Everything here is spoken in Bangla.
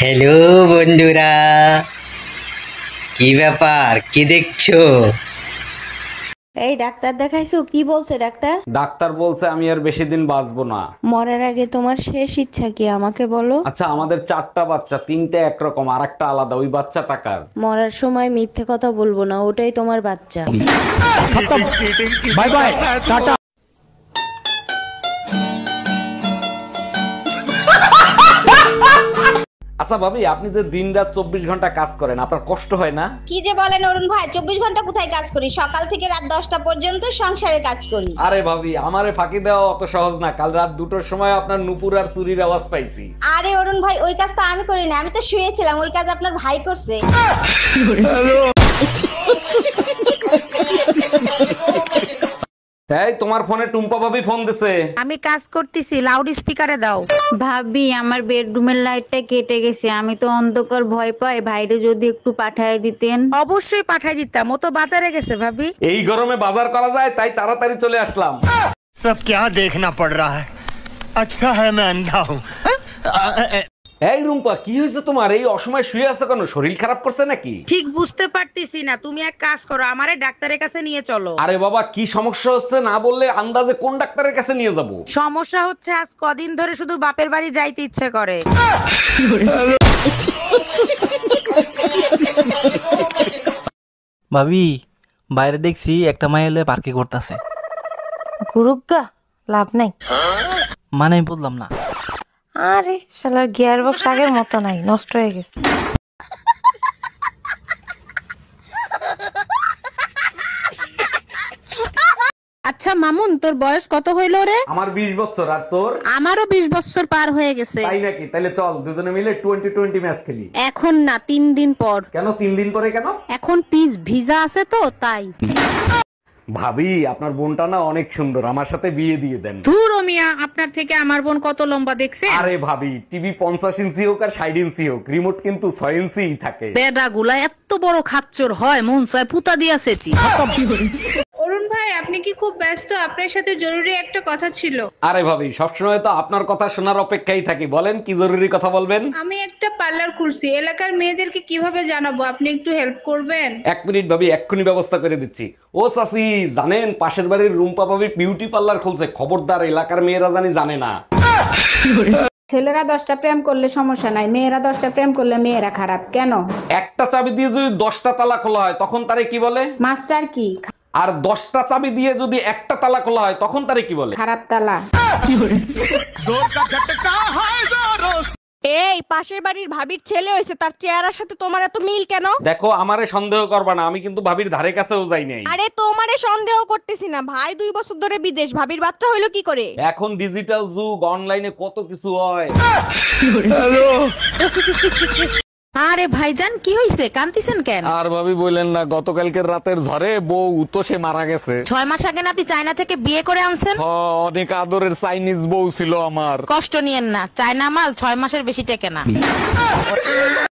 হ্যালো বন্ধুরা, কি ব্যাপার, কি দেখছো? এই ডাক্তার দেখাইছো? কি বলছে ডাক্তার? ডাক্তার বলছে আমি আর বেশি দিন বাঁচবো না। মরার আগে তোমার শেষ ইচ্ছা কি আমাকে বলো? আচ্ছা, আমাদের 4টা বাচ্চা, 3টে একরকম আর একটা আলাদা। ওই বাচ্চা টাকার। মরার সময় মিথ্যে কথা বলবো না, ওটাই তোমার বাচ্চা। Bye bye, tata. আচ্ছা ভাবি, আপনি যে দিন রাত 24 ঘন্টা কাজ করেন, আপনার কষ্ট হয় না? কি যে বলেন অরুণ ভাই, 24 ঘন্টা কোথায় কাজ করি? সকাল থেকে রাত 10টা পর্যন্ত সংসারে কাজ করি। আরে ভাবি, আমারে ফাঁকি দেওয়া অত সহজ না। কাল রাত 2টোর সময় আপনার নুপুর আর চুরির আওয়াজ পাইছি। আরে অরুণ ভাই, ওই কাজ তো আমি করি না, আমি তো শুয়েছিলাম। ওই কাজ আপনার ভাই করছে। এই তোমার ফোনে টুম্পা ভাবি ফোন দিছে। আমি কাজ করতেছি, লাউড স্পিকারে দাও। ভাবি আমার বেডরুমের লাইটটা কেটে গেছে, আমি তো অন্ধকার ভয় পাই, ভাইরে যদি একটু পাঠায় দিতেন। অবশ্যই পাঠাই দিতাম, ও তো বাজারে গেছে ভাবি। এই গরমে বাজার করা যায়, তাই তাড়াতাড়ি চলে আসলাম। सब क्या देखना पड़ रहा है। अच्छा है मैं अंधा हूँ। এই রুম্পা, কি হয়েছে তোমার? এই অসময় শুয়ে আছো কেন? শরীর খারাপ করছে নাকি? ঠিক বুঝতে পারতেছি না, তুমি এক কাজ করো, আমারে ডাক্তারের কাছে নিয়ে চলো। আরে বাবা, কি সমস্যা হচ্ছে না বললে আন্দাজে কোন ডাক্তারের কাছে নিয়ে যাব? সমস্যা হচ্ছে আজ কদিন ধরে শুধু বাপের বাড়ি যাইতে ইচ্ছে করে। ভাবি, বাইরে দেখছি একটা মাইল পার্কে করতেছে। গুরুগা লাভ নাই। মানে আমি বললাম না। আরে শালার গিয়ার বক্স আগের মতো নাই, নষ্ট হয়ে গেছে। আচ্ছা মামুন, তোর বয়স কত হইলো রে? আমার 20 বছর। আর তোর? আমারও 20 বছর পার হয়ে গেছে। তাই নাকি? তাহলে চল দুজনে মিলে 20-20 ম্যাচ খেলি। এখন না, 3 দিন পর। কেন 3 দিন পরে কেন? এখন পিস ভিজা আছে তো তাই। ভাবি, আপনার বোনটা না অনেক সুন্দর, আমার সাথে বিয়ে দিয়ে দেন। ধুর ও মিয়া, আপনার থেকে আমার বোন কত লম্বা দেখছে? আরে ভাবি, টিভি 50 ইঞ্চি হোক আর 60 ইঞ্চি হোক, রিমোট কিন্তু 6 ইঞ্চি থাকে। বেডা গুলা এত বড় খাচ্চর হয়, মন চায় পুতা দিয়াছেছি। অরুণ ভাই, আপনি কি খুব ব্যস্ত? আপনার সাথে জরুরি একটা কথা ছিল। আরে ভাবি, সবসময় তো আপনার কথা শোনার অপেক্ষায় থাকি। বলেন, কি জরুরি কথা বলবেন? আমি একটা পার্লার খুলছি, এলাকার মেয়েদেরকে কিভাবে জানাবো, আপনি একটু হেল্প করবেন? 1 মিনিট ভাবি, এক্ষুনি ব্যবস্থা করে দিচ্ছি। ও চাচি, জানেন পাশের বাড়ির রুম্পা ভাবি বিউটি পার্লার খুলছে। খবরদার, এলাকার মেয়েরা জানে না। ছেলেরা 10টা প্রেম করলে সমস্যা নাই, মেয়েরা 10টা প্রেম করলে মেয়েরা খারাপ কেন? একটা চাবি দিয়ে যদি 10টা তালা খোলা হয়, তখন তারে কি বলে? মাস্টার কি? আর 10টা চাবি দিয়ে যদি একটা তালা খোলা হয়, তখন তারে কি বলে? খারাপ তালা। এই পাশের বাড়ির ভাবির ছেলে হয়েছে, তার চেহারার সাথে তোমার এত মিল কেন? দেখো, আমারে সন্দেহ করবা না, আমি কিন্তু ভাবির ধারে কাছেও যাই নাই। আরে তোমারে সন্দেহ করতেছি না, ভাই 2 বছর ধরে বিদেশ, ভাবির বাচ্চা হইলো কি করে? এখন ডিজিটাল যুগ, অনলাইনে কত কিছু হয়। আরে ভাইজান, কি হইছে? কান্দিছেন কেন? আর ভাবি বললেন না, গতকালকের রাতের ঝড়ে বউ তো সে মারা গেছে। 6 মাস আগে না আপনি চায়না থেকে বিয়ে করে আনছেন? অনেক আদরের চাইনিজ বউ ছিল আমার। কষ্ট নিয়েন না, চায়না মাল 6 মাসের বেশি টেকে না।